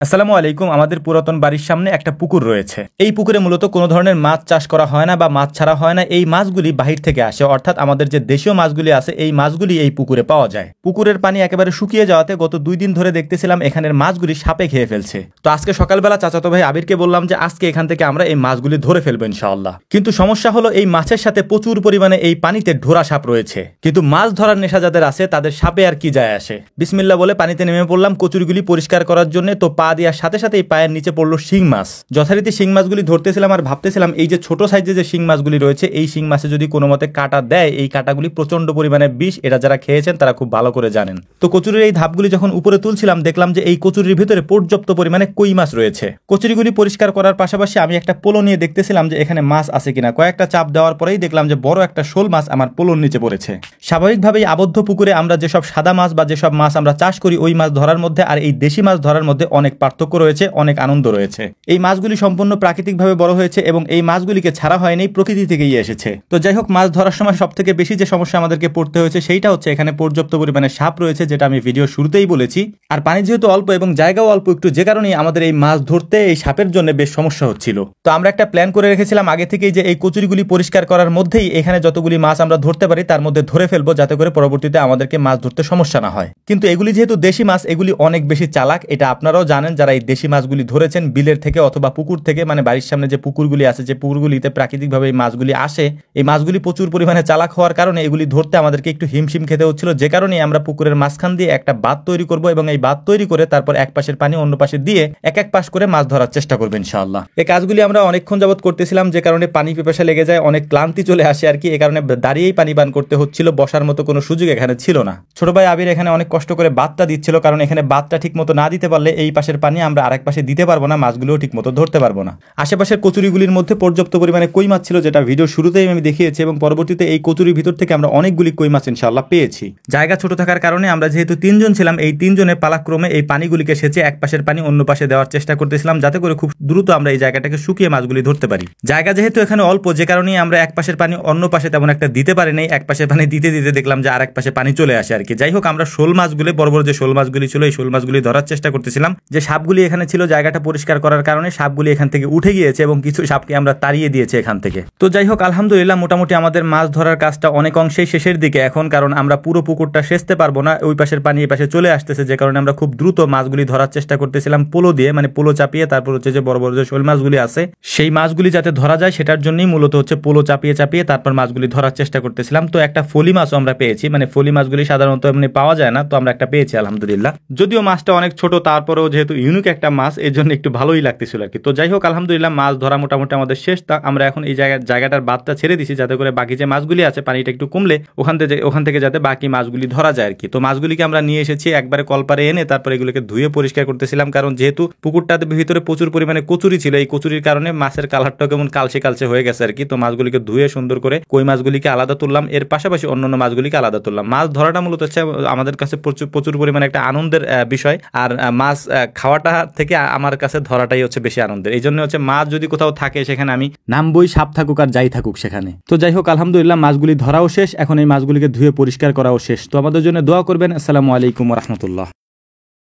আসসালামু আলাইকুম। আমাদের পুরাতন বাড়ির সামনে একটা পুকুর রয়েছে। এই পুকুরে মূলত কোনো ধরনের মাছ চাষ করা হয় না বা মাছ ছাড়া হয় না। এই মাছগুলি বাহির থেকে আসে, অর্থাৎ আমাদের যে দেশীয় মাছগুলি আছে এই মাছগুলি এই পুকুরে পাওয়া যায়। পুকুরের পানি একেবারে শুকিয়ে যাওয়াতে গত 2 দিন ধরে দেখতেছিলাম এখানের মাছগুলি সাপে খেয়ে ফেলছে। তো আজকে সকালবেলা চাচাতো ভাই আবিরকে বললাম যে আজকে এখান থেকে আমরা এই মাছগুলি ধরে ফেলবো ইনশাআল্লাহ। কিন্তু সমস্যা হলো এই মাছের সাথে প্রচুর পরিমাণে এই পানিতে ঢোরা সাপ রয়েছে। কিন্তু মাছ ধরার নেশা যাদের আছে তাদের সাপে আর কি যায় আসে। বিসমিল্লাহ বলে পানিতে নেমে পড়লাম কচুরিগুলি পরিষ্কার করার জন্য। তো পা দেওয়ার সাথে সাথে পায়ের নিচে পড়লো শিং মাছ। যথারীতি শিং মাছগুলি ধরতেছিলাম আর ভাবতেছিলাম এই যে ছোট সাইজে যে শিং মাছগুলি রয়েছে এই শিং মাছে যদি কোনো মতে কাটা দেয়, এই কাটাগুলি প্রচন্ড পরিমাণে বিষ, এটা যারা খেয়েছেন তারা খুব ভালো করে জানেন। তো কচুরির এই ধাপগুলি যখন উপরে তুলছিলাম দেখলাম যে এই কচুরির ভিতরে পর্যাপ্ত পরিমাণে কই মাছ রয়েছে। কচুরিগুলি পরিষ্কার করার পাশাপাশি আমি একটা পোলো নিয়ে দেখতেছিলাম যে এখানে মাছ আছে কিনা। কয়েকটা চাপ দেওয়ার পরেই দেখলাম যে বড় একটা শোল মাছ আমার পোলোর নিচে পড়েছে। স্বাভাবিকভাবেই আবদ্ধ পুকুরে আমরা যেসব সাদা মাছ বা যেসব মাছ আমরা চাষ করি ওই মাছ ধরার মধ্যে আর এই দেশি মাছ ধরার মধ্যে অনেক পার্থক্য রয়েছে, অনেক আনন্দ রয়েছে। এই মাছগুলি সম্পূর্ণ প্রাকৃতিকভাবে বড় হয়েছে এবং এই মাছগুলিকে ছাড়া হয়নি, প্রকৃতি থেকেই এসেছে। তো যাই হোক, মাছ ধরার সময় সব থেকে বেশি যে সমস্যা আমাদেরকে পড়তে হয়েছে সেইটা হচ্ছে এখানে পর্যাপ্ত পরিমাণে সাপ রয়েছে, যেটা আমি ভিডিও শুরুতেই বলেছি। আর পানি যেহেতু অল্প এবং জায়গাও অল্প একটু, যে কারণেই আমাদের এই মাছ ধরতে এই সাপের জন্য বেশ সমস্যা হচ্ছিল। তো আমরা একটা প্ল্যান করে রেখেছিলাম আগে থেকেই যে এই কচুরিগুলি পরিষ্কার করার মধ্যেই এখানে যতগুলি মাছ আমরা ধরতে পারি তার মধ্যে ধরে ফেলবো, যাতে করে পরবর্তীতে আমাদেরকে মাছ ধরতে সমস্যা না হয়। কিন্তু এগুলি যেহেতু দেশি মাছ, এগুলি অনেক বেশি চালাক। এটা আপনারাও জানেন যারা এই দেশি মাছগুলি ধরেছেন বিলের থেকে অথবা পুকুর থেকে, মানে বাড়ির সামনে যে পুকুরগুলি আছে, যে পুকুরগুলিতে প্রাকৃতিকভাবে এই মাছগুলি আসে, এই মাছগুলি প্রচুর পরিমাণে চালাক হওয়ার কারণে এগুলি ধরতে আমাদেরকে একটু হিমশিম খেতে হচ্ছিল। যে কারণে আমরা পুকুরের মাঝখান দিয়ে একটা বাঁধ তৈরি করব এবং এই বাঁধ তৈরি করে তারপর এক পাশের পানি অন্য পাশে দিয়ে এক পাশ করে মাছ ধরার চেষ্টা করবো ইনশাআল্লাহ। এই কাজগুলি আমরা অনেকক্ষণ যাবত করতেছিলাম, যে কারণে পানি পিপাসা লেগে যায়, অনেক ক্লান্তি চলে আসে আর কি। এই কারণে দাঁড়িয়েই পানি পান করতে হচ্ছিল, বসার মতো কোনো সুযোগ এখানে ছিল না। ছোট ভাই আবির এখানে অনেক কষ্ট করে বাঁধটা দিচ্ছিল, কারণ এখানে বাঁধটা ঠিক মতো না দিতে পারলে এই পাশের পানি আমরা আরেক পাশে দিতে পারবো না, মাছগুলোও ঠিক মতো ধরতে পারবো না। আশেপাশের কচুরিগুলির মধ্যে পর্যাপ্ত পরিমাণে কই মাছ ছিল, যেটা ভিডিও শুরুতেই আমি দেখিয়েছি, এবং পরবর্তীতে এই কচুরির ভিতর থেকে আমরা অনেকগুলি কই মাছ ইনশাআল্লাহ পেয়েছি। জায়গা ছোট থাকার কারণে আমরা যেহেতু 3 জন ছিলাম, এই 3 জনের পালাক্রমে এই পানিগুলিকে সেচে এক পাশের পানি অন্য পাশে দেওয়ার চেষ্টা করতেছিলাম, যাতে করে খুব দ্রুত আমরা এই জায়গাটাকে শুকিয়ে মাছগুলি ধরতে পারি। জায়গা যেহেতু এখানে অল্প, যে কারণে আমরা এক পাশের পানি অন্য পাশে তেমন একটা দিতে পারি নাই। এক পাশের পানি দিতে দিতে দেখলাম যে আরেক পাশে পানি চলে আসে আর কি। যাই হোক, আমরা শোল মাছগুলি, বড় বড় যে শোল মাছগুলি ছিল এই শোল মাছগুলি ধরার চেষ্টা করতেছিলাম। যে সাপগুলি এখানে ছিল, জায়গাটা পরিষ্কার করার কারণে সাপগুলি এখান থেকে উঠে গিয়েছে এবং কিছু সাপকে আমরা তাড়িয়ে দিয়েছি এখান থেকে। তো যাই হোক, আলহামদুলিল্লাহ মোটামুটি আমাদের মাছ ধরার কাজটা অনেক অংশেই শেষের দিকে এখন, কারণ আমরা পুরো পুকুরটা সেচতে পারবো না, ওই পাশের পানি এই পাশে চলে আসতেছে, যে কারণে আমরা খুব দ্রুত মাছগুলি ধরার চেষ্টা করতেছিলাম পোলো দিয়ে, মানে পোলো চাপিয়ে। তারপর হচ্ছে যে বড় বড় যে শোল মাছগুলি আছে সেই মাছগুলি যাতে ধরা যায় সেটার জন্যই মূলত হচ্ছে পোলো চাপিয়ে চাপিয়ে তারপর মাছগুলি ধরার চেষ্টা করতেছিলাম। তো একটা ফলি মাছও আমরা পেয়েছি, মানে ফলি মাছগুলি সাধারণত এমনি পাওয়া যায় না, তো আমরা একটা পেয়েছি আলহামদুলিল্লাহ। যদিও মাছটা অনেক ছোট, তারপরেও যেহেতু ইউনিক একটা মাছ এই জন্য একটু ভালোই লাগতেছিল আর কি। তো যাই হোক, আলহামদুলিল্লাহ মাছ ধরা মোটামুটি আমাদের শেষ। তা আমরা এখন এই জায়গাটার বাদটা ছেড়ে দিছি, যাতে করে বাকি যে মাছগুলি আছে পানিটা একটু কমলে ওখান থেকে যাতে বাকি মাছগুলি ধরা যায় আর কি। তো মাছগুলিকে আমরা নিয়ে এসেছি একবারে কলপারে এনে, তারপর এগুলোকে ধুয়ে পরিষ্কার করতেছিলাম, কারণ যেহেতু পুকুরটাতে ভিতরে প্রচুর পরিমাণে কচুরি ছিল, এই কচুরির কারণে মাছের কালারটাও কেমন কালচে কালচে হয়ে গেছে আর কি। তো মাছগুলিকে ধুয়ে সুন্দর করে কই মাছগুলিকে আলাদা তুললাম, এর পাশাপাশি অন্যান্য মাছগুলিকে আলাদা তুললাম। মাছ ধরাটা মূলত হচ্ছে আমাদের কাছে প্রচুর পরিমাণে একটা আনন্দের বিষয়, আর মাছ খাওয়াটা থেকে আমার কাছে ধরাটাই হচ্ছে বেশি আনন্দের। এই জন্য হচ্ছে মাছ যদি কোথাও থাকে সেখানে আমি নামবই, সাপ থাকুক আর যাই থাকুক সেখানে। তো যাই হোক, আলহামদুলিল্লাহ মাছগুলি ধরাও শেষ, এখন এই মাছগুলিকে ধুয়ে পরিষ্কার করাও শেষ। তো আমাদের জন্য দোয়া করবেন। আসসালামু আলাইকুম ওয়া রাহমাতুল্লাহ।